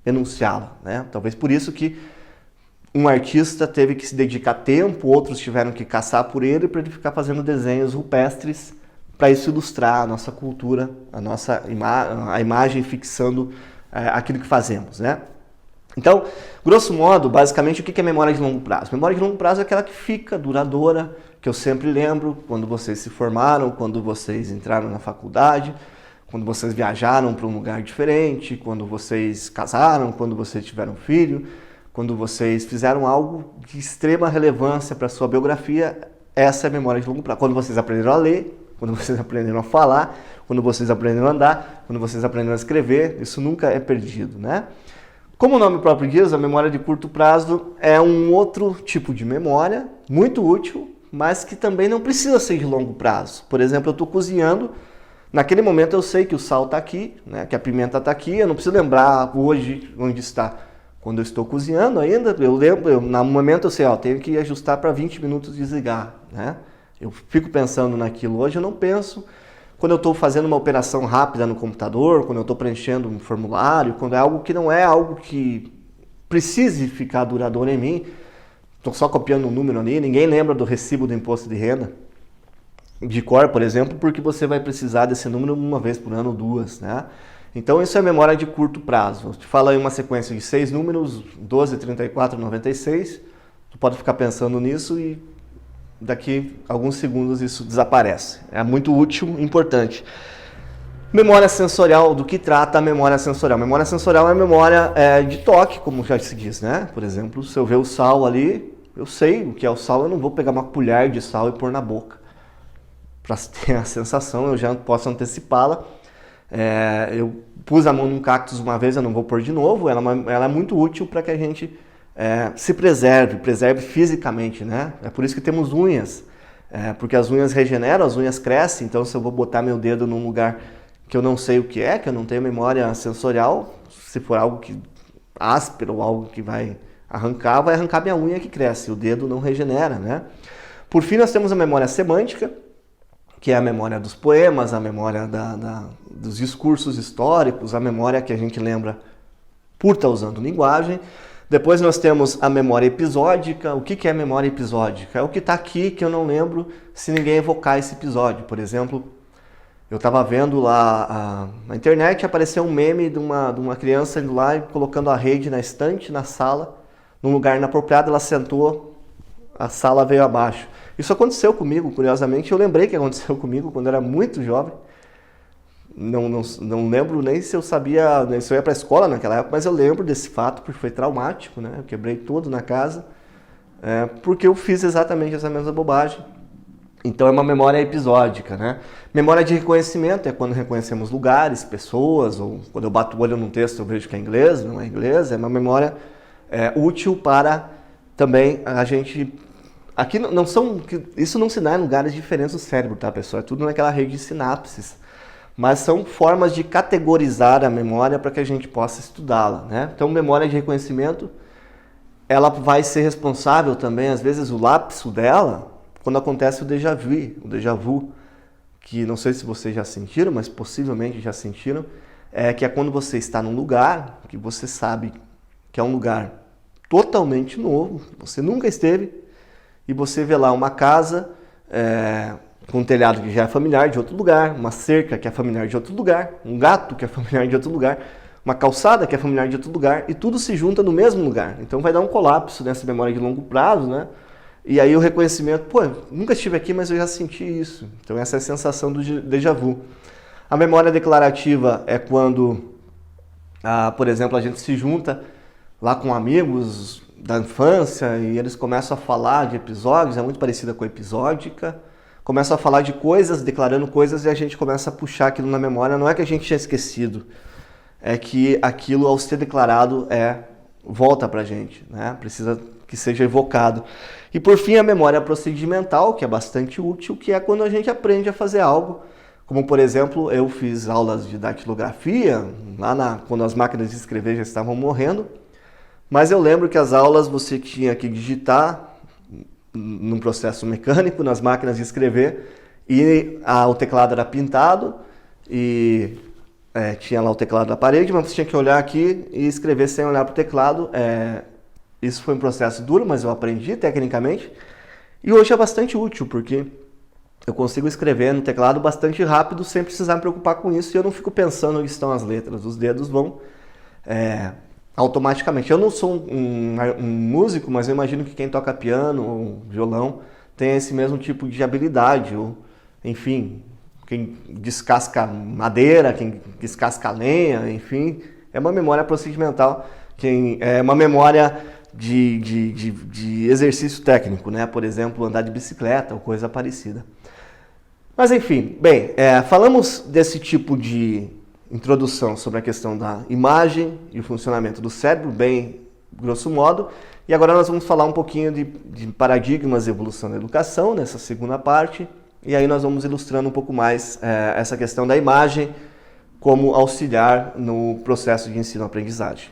enunciá-la, né? Talvez por isso que um artista teve que se dedicar tempo, outros tiveram que caçar por ele para ele ficar fazendo desenhos rupestres para isso ilustrar a nossa cultura, a imagem fixando aquilo que fazemos, né? Então, grosso modo, basicamente, o que é memória de longo prazo? Memória de longo prazo é aquela que fica duradoura, que eu sempre lembro quando vocês se formaram, quando vocês entraram na faculdade, quando vocês viajaram para um lugar diferente, quando vocês casaram, quando vocês tiveram filho, quando vocês fizeram algo de extrema relevância para a sua biografia. Essa é a memória de longo prazo. Quando vocês aprenderam a ler, quando vocês aprenderam a falar, quando vocês aprenderam a andar, quando vocês aprenderam a escrever, isso nunca é perdido, né? Como o nome próprio diz, a memória de curto prazo é um outro tipo de memória, muito útil, mas que também não precisa ser de longo prazo. Por exemplo, eu estou cozinhando, naquele momento eu sei que o sal está aqui, né, que a pimenta está aqui, eu não preciso lembrar hoje onde está. Quando eu estou cozinhando ainda, eu lembro, no momento eu sei, tenho que ajustar para 20 minutos e desligar, né? Eu fico pensando naquilo. Hoje eu não penso. Quando eu estou fazendo uma operação rápida no computador, quando eu estou preenchendo um formulário, quando é algo que não é algo que precise ficar duradouro em mim, estou só copiando um número ali, ninguém lembra do recibo do imposto de renda, de cor, por exemplo, porque você vai precisar desse número uma vez por ano, duas, né? Então isso é memória de curto prazo. Eu te falo aí uma sequência de 6 números, 12, 34, 96, tu pode ficar pensando nisso e daqui a alguns segundos isso desaparece. É muito útil, importante. Memória sensorial, do que trata a memória sensorial? Memória sensorial é a memória de toque, como já se diz, né? Por exemplo, se eu ver o sal ali, eu sei o que é o sal, eu não vou pegar uma colher de sal e pôr na boca. Para ter a sensação, eu já posso antecipá-la. Eu pus a mão num cactus uma vez, eu não vou pôr de novo. Ela é muito útil para que a gente se preserve fisicamente, né? É por isso que temos unhas, porque as unhas regeneram, as unhas crescem. Então, se eu vou botar meu dedo num lugar que eu não sei o que é, que eu não tenho memória sensorial, se for algo que áspero ou algo que vai arrancar minha unha que cresce, o dedo não regenera, né? Por fim, nós temos a memória semântica, que é a memória dos poemas, a memória dos discursos históricos, a memória que a gente lembra por estar usando linguagem. Depois nós temos a memória episódica. O que é a memória episódica? É o que está aqui que eu não lembro se ninguém evocar esse episódio. Por exemplo, eu estava vendo lá na internet, apareceu um meme de uma criança indo lá e colocando a rede na estante, na sala, num lugar inapropriado, ela sentou, a sala veio abaixo. Isso aconteceu comigo, curiosamente, eu lembrei que aconteceu comigo quando eu era muito jovem. Não lembro nem se eu sabia, se eu ia para a escola naquela época, mas eu lembro desse fato porque foi traumático, né? Eu quebrei tudo na casa, porque eu fiz exatamente essa mesma bobagem. Então é uma memória episódica, né? Memória de reconhecimento é quando reconhecemos lugares, pessoas, ou quando eu bato o olho num texto eu vejo que é inglês, não é inglês. É uma memória útil para também a gente... Aqui isso não se dá em lugares diferentes do cérebro, tá, pessoal? É tudo naquela rede de sinapses. Mas são formas de categorizar a memória para que a gente possa estudá-la, né? Então, memória de reconhecimento, ela vai ser responsável também, às vezes, o lapso dela, quando acontece o déjà vu, que não sei se vocês já sentiram, mas possivelmente já sentiram, que é quando você está num lugar que você sabe que é um lugar totalmente novo, você nunca esteve, e você vê lá uma casa com um telhado que já é familiar de outro lugar, uma cerca que é familiar de outro lugar, um gato que é familiar de outro lugar, uma calçada que é familiar de outro lugar, e tudo se junta no mesmo lugar. Então vai dar um colapso nessa memória de longo prazo, né? E aí o reconhecimento, nunca estive aqui, mas eu já senti isso. Então essa é a sensação do déjà vu. A memória declarativa é quando, por exemplo, a gente se junta lá com amigos da infância e eles começam a falar de episódios, é muito parecida com a episódica, começam a falar de coisas, declarando coisas e a gente começa a puxar aquilo na memória. Não é que a gente tinha esquecido, é que aquilo ao ser declarado volta pra gente, né? Precisa que seja evocado. E por fim a memória procedimental, que é bastante útil, que é quando a gente aprende a fazer algo, como por exemplo, eu fiz aulas de datilografia, quando as máquinas de escrever já estavam morrendo, mas eu lembro que as aulas você tinha que digitar num processo mecânico, nas máquinas de escrever, e o teclado era pintado, e tinha lá o teclado na parede, mas você tinha que olhar aqui e escrever sem olhar para o teclado. Isso foi um processo duro, mas eu aprendi tecnicamente. E hoje é bastante útil, porque eu consigo escrever no teclado bastante rápido sem precisar me preocupar com isso e eu não fico pensando onde estão as letras. Os dedos vão automaticamente. Eu não sou um músico, mas eu imagino que quem toca piano ou violão tem esse mesmo tipo de habilidade. Ou, enfim, quem descasca madeira, quem descasca lenha, enfim. É uma memória procedimental, é uma memória de exercício técnico, né? Por exemplo, andar de bicicleta ou coisa parecida. Mas enfim, bem, falamos desse tipo de introdução sobre a questão da imagem e o funcionamento do cérebro, bem grosso modo, e agora nós vamos falar um pouquinho de paradigmas e evolução da educação, nessa segunda parte, e aí nós vamos ilustrando um pouco mais essa questão da imagem como auxiliar no processo de ensino-aprendizagem.